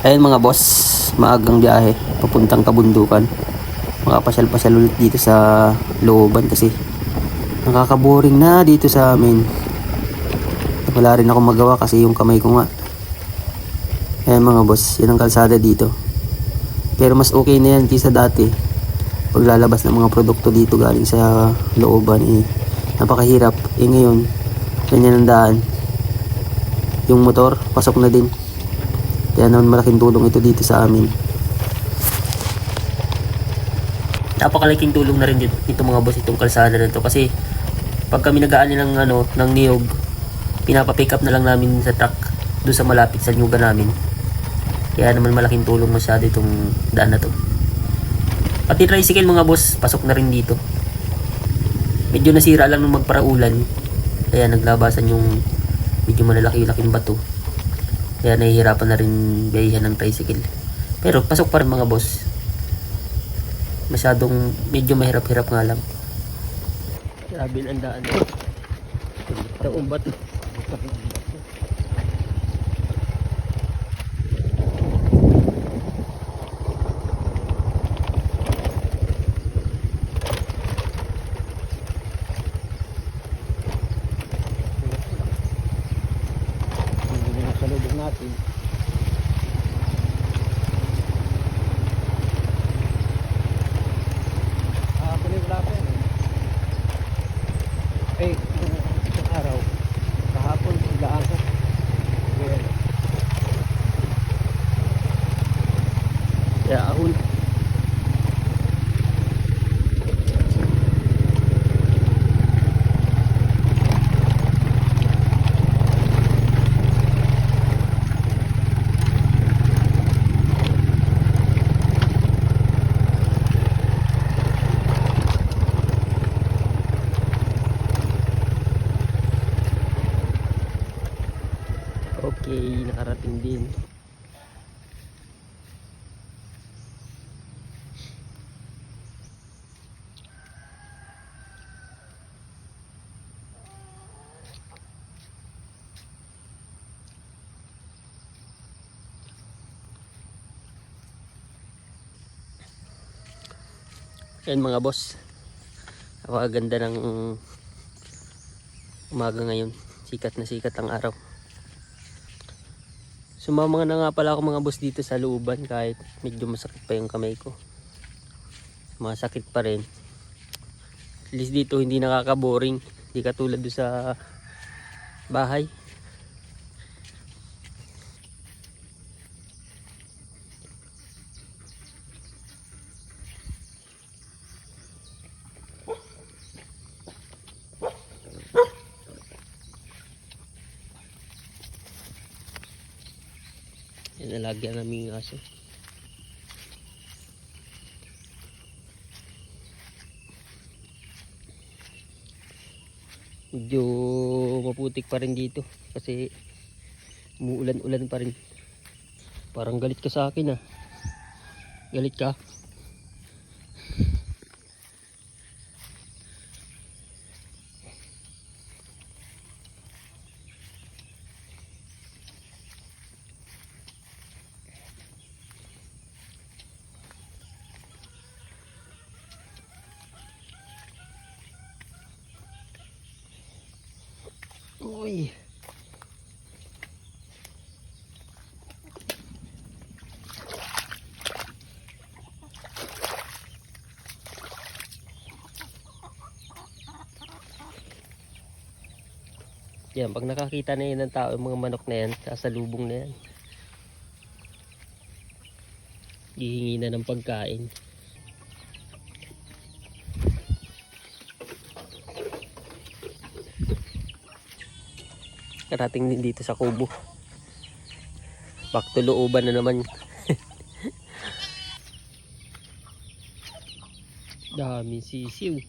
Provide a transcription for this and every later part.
Ayun mga boss, maagang biyahe papuntang kabundukan. Makapasyal-pasyal ulit dito sa looban kasi nakakaboring na dito sa amin. Wala rin ako magawa kasi yung kamay ko nga. Ayun mga boss, yan ang kalsada dito. Pero mas okay na yan kaysa dati. Paglalabas ng mga produkto dito galing sa looban napakahirap. Ngayon, ganyan ang daan. Yung motor, pasok na din. Kaya naman malaking tulong ito dito sa amin. Napakalaking tulong na rin dito mga boss itong kalsada na to kasi pag kami nag-aani ng niyog, pinapapick up na lang namin sa truck doon sa malapit sa nyuga namin. Kaya naman malaking tulong masyado itong daan na to. Pati tricycle mga boss, pasok na rin dito. Medyo nasira lang nung magparaulan. Kaya naglabasan yung medyo malalaki-laking bato. Kaya nahihirapan na rin biyahihan ng tricycle. Pero pasok pa rin mga boss. Masyadong medyo mahirap-hirap nga lang. Grabe ang daan. Taong bato. Salubog natin. Wala pa yan itong araw kahapon ilaan ko kaya ahon. Okay, nakarating din. Ayan mga boss, napakaganda ng umaga ngayon. Sikat na sikat ang araw. Sumama na nga pala ako mga boss dito sa looban kahit medyo masakit pa yung kamay ko. Masakit pa rin. At least dito hindi nakaka-boring. Hindi katulad doon sa bahay. Yan, nalagyan namin yung aso. Medyo maputik pa rin dito kasi umuulan-ulan pa rin. Parang galit ka sa akin ah. Galit ka? Uy. Yan, pag nakakita na yan ng tao, yung mga manok na yan, sasalubong na yan. Hihingi na ng pagkain. Karating din dito sa kubo. Back to looban na naman. Dami sisiw.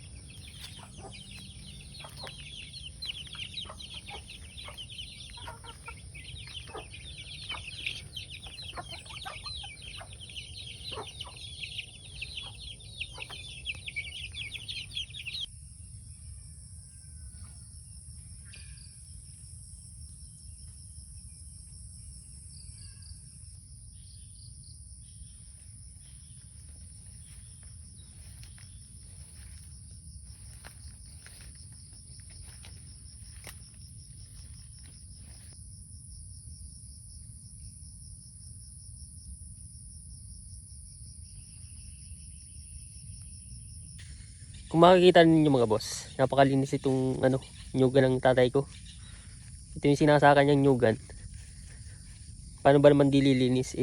Kung makikita ninyo mga boss, napakalinis itong nyugan ng tatay ko. Ito yung sinasakan niyang nyugan. Paano ba naman dililinis?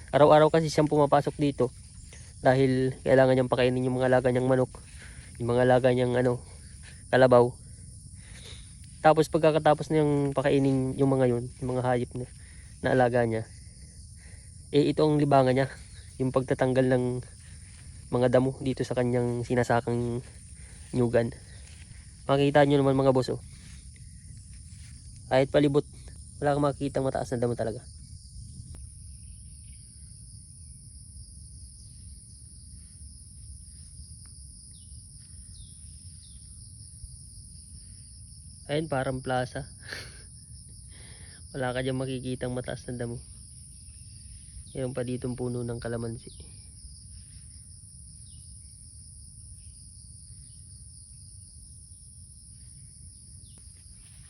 Araw-araw kasi siyang pumapasok dito dahil kailangan niyang pakainin yung mga alaga niyang manok, yung mga alaga niyang kalabaw. Tapos pagkatapos niyang pakainin yung mga yun, yung mga hayop na alaga niya, ito ang libangan niya, yung pagtatanggal ng mga damo dito sa kanyang sinasakang nyugan. Makikita nyo naman mga boss, kahit palibot wala kang makikita mataas na damo talaga. Ayun, parang plaza. Wala ka dyan makikita mataas na damo. Mayroon pa ditong puno ng kalamansi.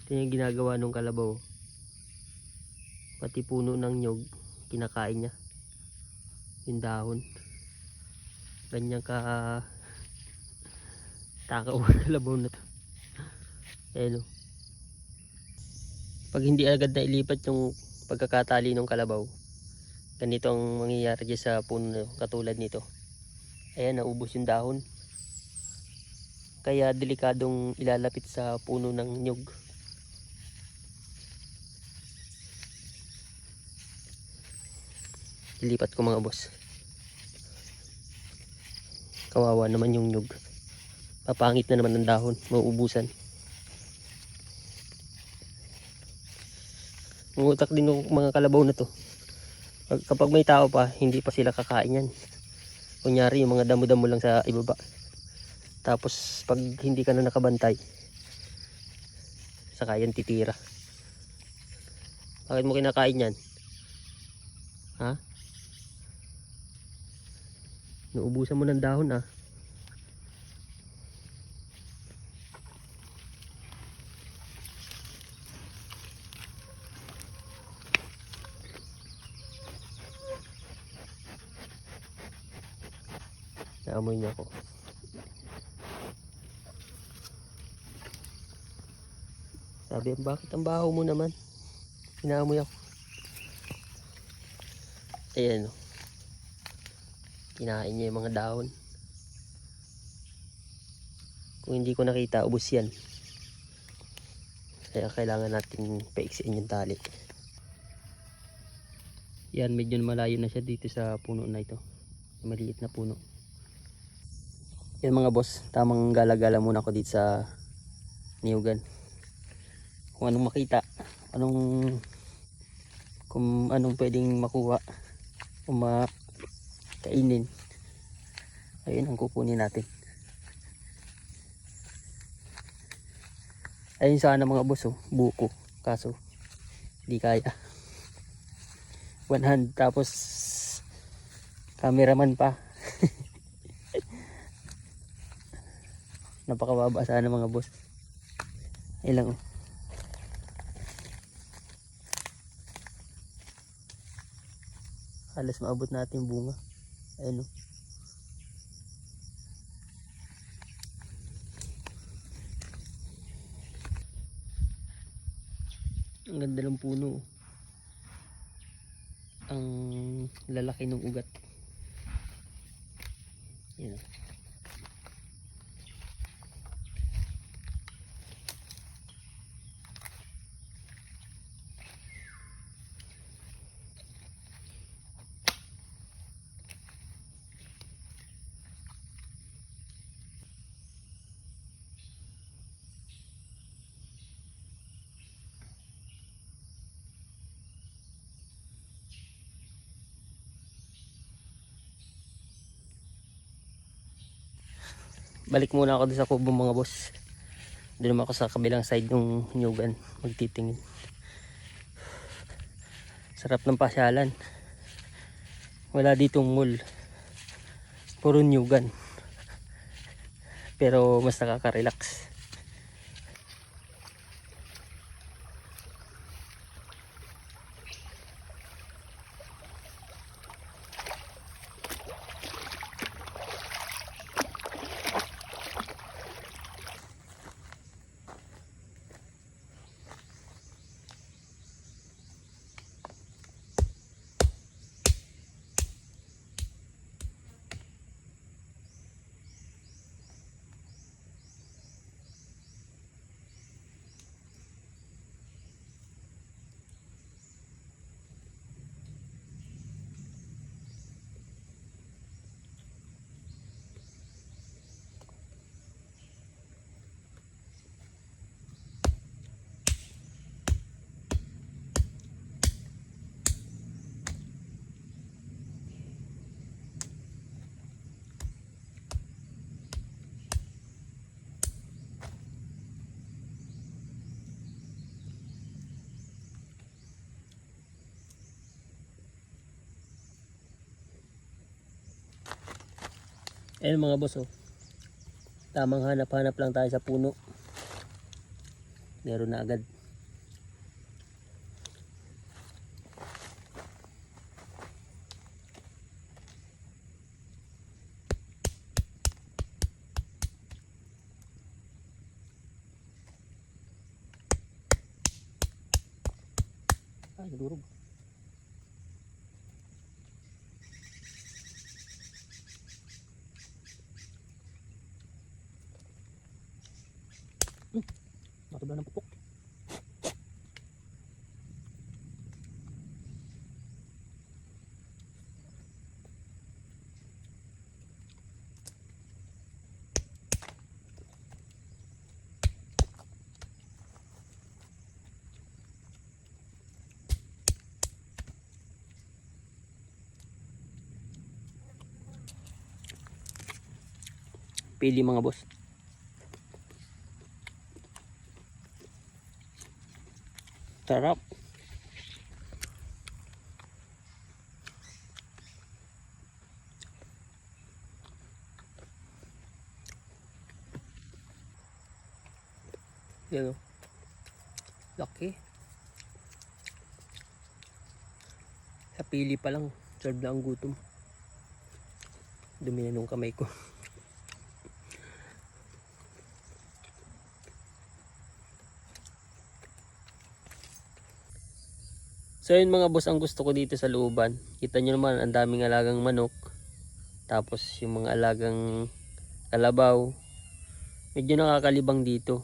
Ito yung ginagawa ng kalabaw. Pati puno ng nyog, kinakain niya. Yung dahon. Ganyan ka takaw ang kalabaw na to. Ayan o. Pag hindi agad na ilipat yung pagkakatali ng kalabaw, ganito ang mangyayari dyan sa puno katulad nito. Ayan, naubos yung dahon. Kaya delikadong ilalapit sa puno ng nyog. Ilipat ko mga boss. Kawawa naman yung nyog. Papangit na naman ng dahon, mauubusan. Ngutak din ng mga kalabaw na to. Kapag may tao pa, hindi pa sila kakain yan. Kunyari yung mga damo-damo lang sa ibaba. Tapos pag hindi ka na nakabantay, saka yan titira. Bakit mo kinakain yan? Ha? Naubusan mo ng dahon ah. Naamoy niya ako. Sabi, bakit ang baho mo naman? Inaamoy ako. Ayan o. Kinain niya yung mga dahon. Kung hindi ko nakita, ubos yan. Kaya kailangan natin paiksiin yung tali. Yan, medyo malayo na siya dito sa puno na ito. Maliit na puno. Yan mga boss, tamang gala-gala muna ako dito sa niyugan. Kung anong makita, kung anong pwedeng makuha o makainin, ayun ang kukunin natin. Ayun sana mga boss, buko, kaso di kaya. One hand, tapos cameraman pa. Napakababa sana mga boss. Ilang halos maabot natin yung bunga. Ayun o. Ang ganda ng puno. Ang lalaki ng ugat. Yan o. Balik muna ako sa kubo mga boss. Doon naman ako sa kabilang side ng nyugan magtitingin. Sarap ng pasyalan. Wala ditong mall. Puro nyugan. Pero mas nakaka-relax. Ayun mga boss, oh. Tamang hanap-hanap lang tayo sa puno. Meron na agad. Ay, nadurog. Matubla ng pupok. Pili mga boss. Sarap. Yan o. Laki. Sa pili pa lang, solve na ang gutom. Dumi na nung kamay ko. So yun mga boss, ang gusto ko dito sa looban. Kita nyo naman, ang daming alagang manok. Tapos yung mga alagang kalabaw. Medyo nakakalibang dito.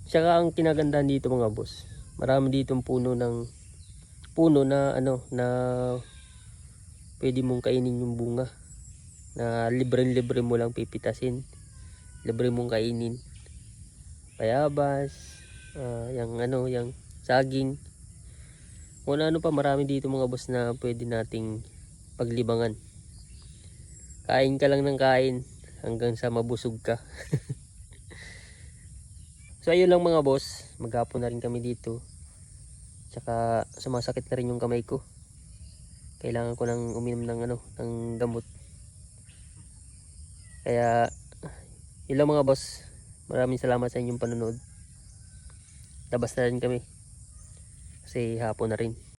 Tsaka ang kinagandahan dito mga boss, marami ditong puno na na pwede mong kainin yung bunga. Na libre mo lang pipitasin. Libre mong kainin. Bayabas, yung saging. Kung ano pa, marami dito mga boss na pwede nating paglibangan. Kain ka lang ng kain hanggang sa mabusog ka. So ayun lang mga boss, maghapon na rin kami dito. Tsaka sumasakit na rin yung kamay ko. Kailangan ko nang uminom ng gamot. Kaya yun lang mga boss. Maraming salamat sa inyong panonood. Labas na rin kami. Kasi hapon na rin.